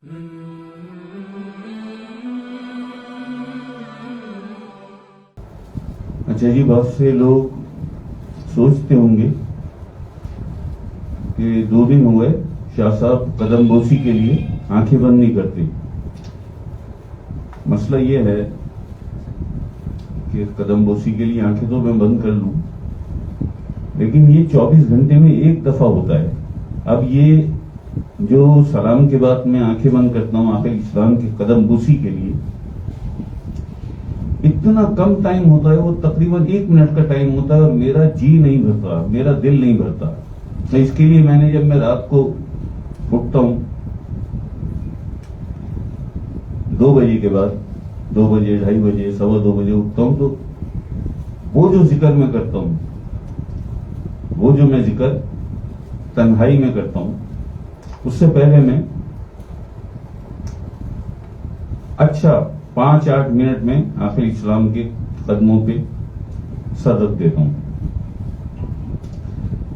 اچھا جی، بہت سے لوگ سوچتے ہوں گے کہ 2 دن ہوئے شاہ صاحب قدم بوسی کے لیے آنکھیں بند نہیں کرتے۔ مسئلہ یہ ہے کہ قدم بوسی کے لیے آنکھیں تو میں بند کر لوں، لیکن یہ 24 گھنٹے میں ایک دفعہ ہوتا ہے۔ اب یہ جو سلام کے بعد میں آنکھیں بند کرتا ہوں آخر اسلام کے قدم بوسی کے لیے، اتنا کم ٹائم ہوتا ہے، وہ تقریباً 1 منٹ کا ٹائم ہوتا ہے، اور میرا جی نہیں بھرتا، میرا دل نہیں بھرتا۔ تو اس کے لیے میں نے جب میں رات کو اٹھتا ہوں 2 بجے کے بعد، 2 بجے 2:30 بجے 2:15 بجے اٹھتا ہوں، تو وہ جو ذکر میں کرتا ہوں، وہ جو میں ذکر تنہائی میں کرتا ہوں، اس سے پہلے میں 5-8 منٹ میں آخر اسلام کے قدموں پہ سر رکھ دیتا ہوں،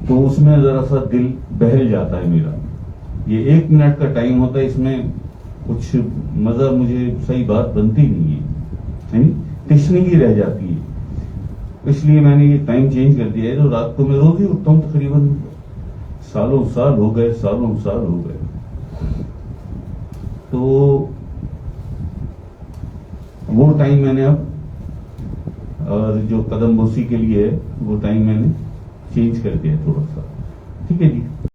تو اس میں ذرا سا دل بہل جاتا ہے میرا۔ یہ 1 منٹ کا ٹائم ہوتا ہے، اس میں کچھ مزہ مجھے صحیح بات بنتی نہیں ہے، تشنگی رہ جاتی ہے۔ اس لیے میں نے یہ ٹائم چینج کر دیا ہے، تو رات کو میں روز ہی اٹھتا ہوں، تقریباً سالوں سال ہو گئے۔ تو وہ ٹائم میں نے اب، اور جو قدم بوسی کے لیے ہے وہ ٹائم میں نے چینج کر دیا تھوڑا سا۔ ٹھیک ہے جی۔